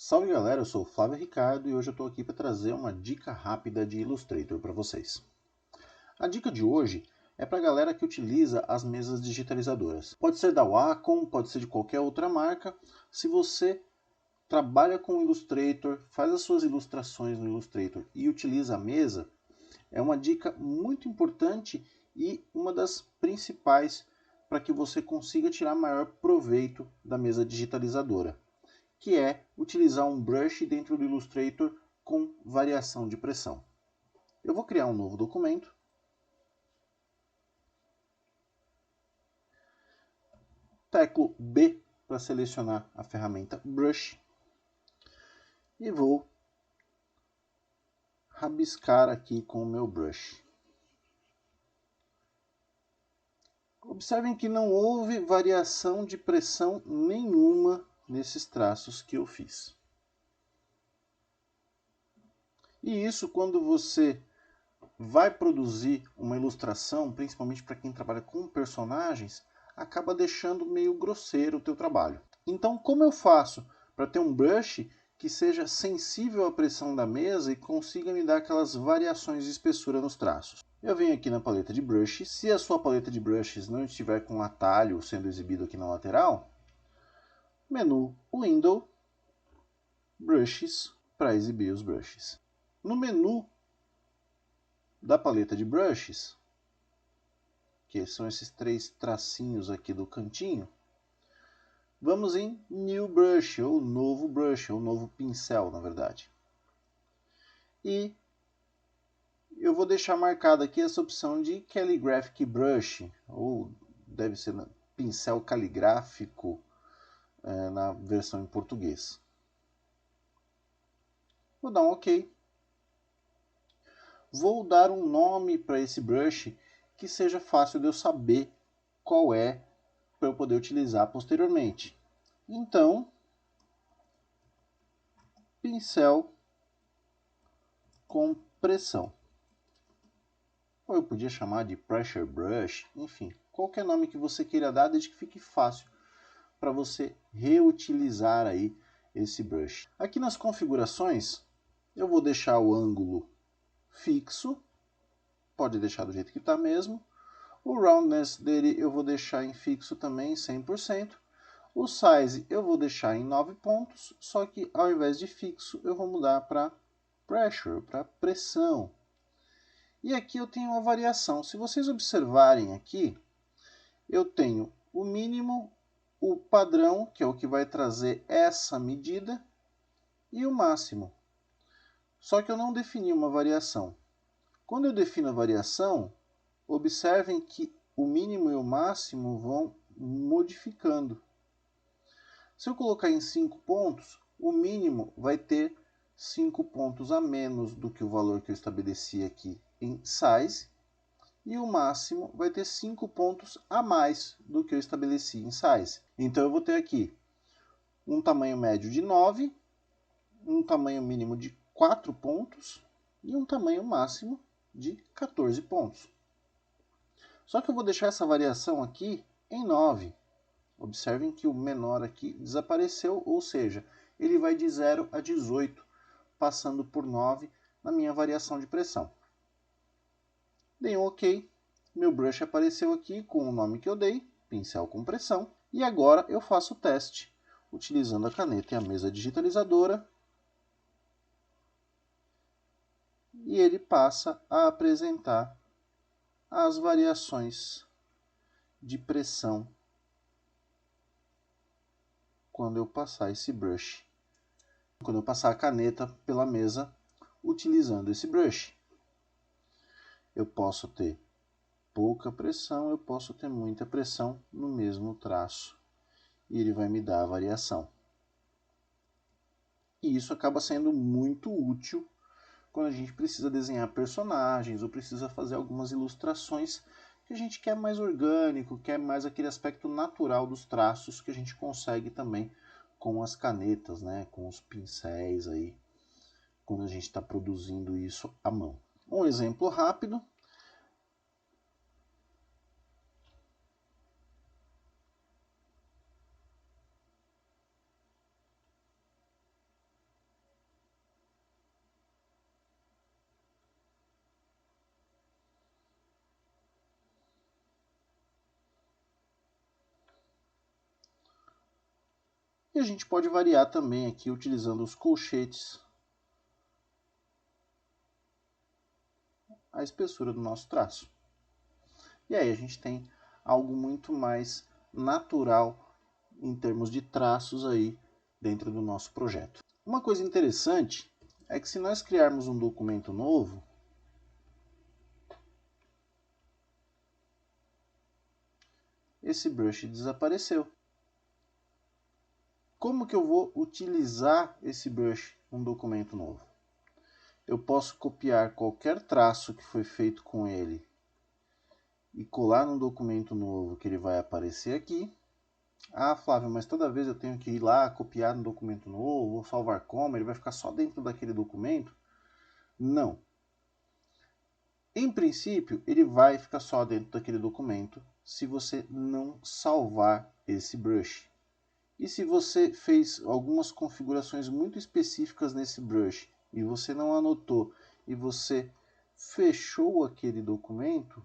Salve galera, eu sou o Flávio Ricardo e hoje eu estou aqui para trazer uma dica rápida de Illustrator para vocês. A dica de hoje é para a galera que utiliza as mesas digitalizadoras. Pode ser da Wacom, pode ser de qualquer outra marca. Se você trabalha com Illustrator, faz as suas ilustrações no Illustrator e utiliza a mesa, é uma dica muito importante e uma das principais para que você consiga tirar maior proveito da mesa digitalizadora, que é utilizar um brush dentro do Illustrator com variação de pressão. Eu vou criar um novo documento. Teclo B para selecionar a ferramenta Brush. E vou rabiscar aqui com o meu brush. Observem que não houve variação de pressão nenhuma nesses traços que eu fiz. E isso quando você vai produzir uma ilustração, principalmente para quem trabalha com personagens, acaba deixando meio grosseiro o teu trabalho. Então, como eu faço para ter um brush que seja sensível à pressão da mesa e consiga me dar aquelas variações de espessura nos traços? Eu venho aqui na paleta de brushes. Se a sua paleta de brushes não estiver com um atalho sendo exibido aqui na lateral, menu Window, Brushes, para exibir os brushes. No menu da paleta de brushes, que são esses três tracinhos aqui do cantinho, vamos em New Brush, ou novo brush, ou novo pincel, na verdade. E eu vou deixar marcada aqui essa opção de Calligraphic Brush, ou deve ser pincel caligráfico na versão em português. Vou dar um OK. Vou dar um nome para esse brush que seja fácil de eu saber qual é para eu poder utilizar posteriormente. Então, pincel com pressão. Ou eu podia chamar de pressure brush, enfim, qualquer nome que você queira dar, desde que fique fácil para você reutilizar aí esse brush. Aqui nas configurações, eu vou deixar o ângulo fixo, pode deixar do jeito que está mesmo. O roundness dele eu vou deixar em fixo também, 100%. O size eu vou deixar em 9 pontos, só que ao invés de fixo eu vou mudar para pressure, para pressão. E aqui eu tenho uma variação. Se vocês observarem aqui, eu tenho o mínimo, o padrão, que é o que vai trazer essa medida, e o máximo. Só que eu não defini uma variação. Quando eu defino a variação, observem que o mínimo e o máximo vão modificando. Se eu colocar em 5 pontos, o mínimo vai ter 5 pontos a menos do que o valor que eu estabeleci aqui em size, e o máximo vai ter 5 pontos a mais do que eu estabeleci em size. Então eu vou ter aqui um tamanho médio de 9, um tamanho mínimo de 4 pontos e um tamanho máximo de 14 pontos. Só que eu vou deixar essa variação aqui em 9. Observem que o menor aqui desapareceu, ou seja, ele vai de 0 a 18, passando por 9 na minha variação de pressão. Dei um OK, meu brush apareceu aqui com o nome que eu dei, pincel com pressão, e agora eu faço o teste, utilizando a caneta e a mesa digitalizadora, e ele passa a apresentar as variações de pressão quando eu passar esse brush. Quando eu passar a caneta pela mesa utilizando esse brush. Eu posso ter pouca pressão, eu posso ter muita pressão no mesmo traço. E ele vai me dar a variação. E isso acaba sendo muito útil quando a gente precisa desenhar personagens ou precisa fazer algumas ilustrações que a gente quer mais orgânico, quer mais aquele aspecto natural dos traços que a gente consegue também com as canetas, né, com os pincéis aí, quando a gente está produzindo isso à mão. Um exemplo rápido. E a gente pode variar também aqui utilizando os colchetes a espessura do nosso traço. E aí a gente tem algo muito mais natural em termos de traços aí dentro do nosso projeto. Uma coisa interessante é que se nós criarmos um documento novo, esse brush desapareceu. Como que eu vou utilizar esse brush num documento novo? Eu posso copiar qualquer traço que foi feito com ele e colar num documento novo que ele vai aparecer aqui. Ah, Flávio, mas toda vez eu tenho que ir lá copiar no documento novo, ou salvar como, ele vai ficar só dentro daquele documento? Não. Em princípio, ele vai ficar só dentro daquele documento se você não salvar esse brush. E se você fez algumas configurações muito específicas nesse brush e você não anotou e você fechou aquele documento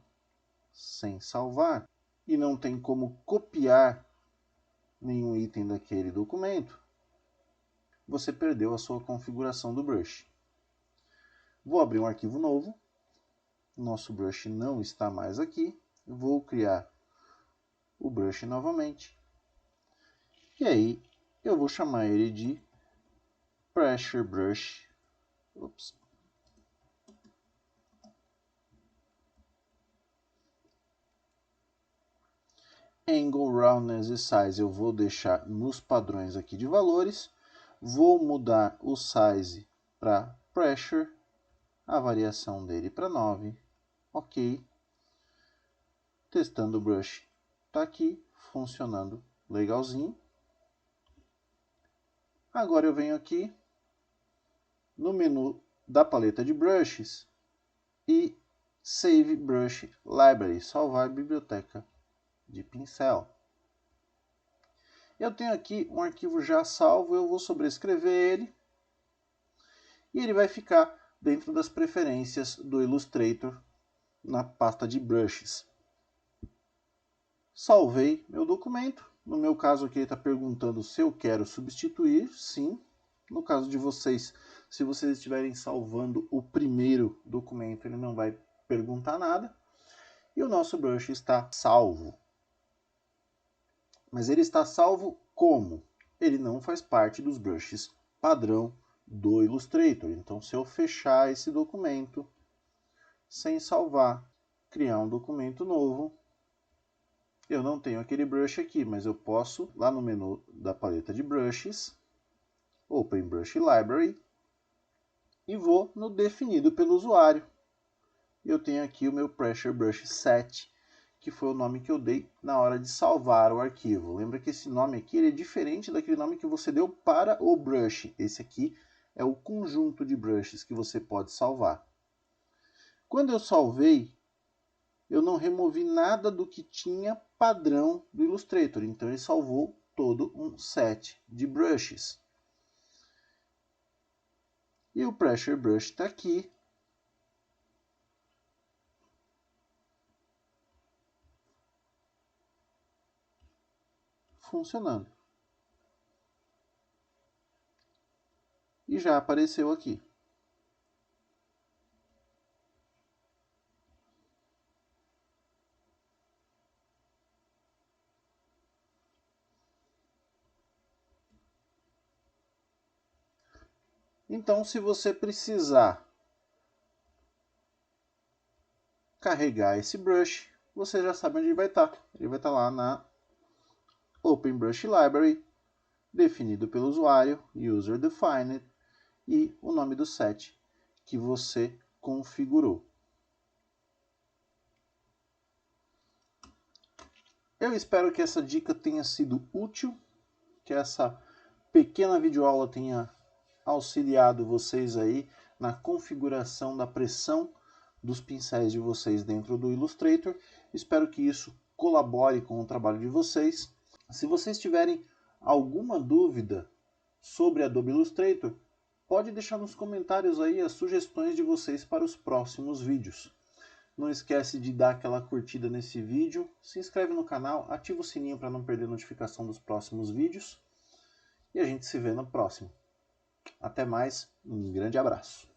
sem salvar e não tem como copiar nenhum item daquele documento, você perdeu a sua configuração do brush. Vou abrir um arquivo novo. Nosso brush não está mais aqui. Vou criar o brush novamente. E aí eu vou chamar ele de Pressure Brush. Ups. Angle, Roundness e Size eu vou deixar nos padrões aqui de valores. Vou mudar o Size para Pressure. A variação dele para 9. Ok. Testando o brush. Está aqui, funcionando legalzinho. Agora eu venho aqui no menu da paleta de brushes e Save Brush Library, salvar a biblioteca de pincel. Eu tenho aqui um arquivo já salvo, eu vou sobrescrever ele e ele vai ficar dentro das preferências do Illustrator na pasta de brushes. Salvei meu documento. No meu caso aqui ele está perguntando se eu quero substituir. Sim. No caso de vocês, se vocês estiverem salvando o primeiro documento, ele não vai perguntar nada. E o nosso brush está salvo. Mas ele está salvo como? Ele não faz parte dos brushes padrão do Illustrator. Então, se eu fechar esse documento sem salvar, criar um documento novo, eu não tenho aquele brush aqui, mas eu posso, lá no menu da paleta de brushes, Open Brush Library, e vou no definido pelo usuário. Eu tenho aqui o meu Pressure Brush Set, que foi o nome que eu dei na hora de salvar o arquivo. Lembra que esse nome aqui ele é diferente daquele nome que você deu para o brush. Esse aqui é o conjunto de brushes que você pode salvar. Quando eu salvei, eu não removi nada do que tinha padrão do Illustrator, então ele salvou todo um set de brushes. E o Pressure Brush está aqui. Funcionando. E já apareceu aqui. Então, se você precisar carregar esse brush, você já sabe onde ele vai estar. Ele vai estar lá na Open Brush Library, definido pelo usuário, User Defined, e o nome do set que você configurou. Eu espero que essa dica tenha sido útil, que essa pequena videoaula tenha auxiliado vocês aí na configuração da pressão dos pincéis de vocês dentro do Illustrator. Espero que isso colabore com o trabalho de vocês. Se vocês tiverem alguma dúvida sobre Adobe Illustrator, pode deixar nos comentários aí as sugestões de vocês para os próximos vídeos. Não esquece de dar aquela curtida nesse vídeo, se inscreve no canal, ativa o sininho para não perder notificação dos próximos vídeos. e a gente se vê no próximo. Até mais, um grande abraço.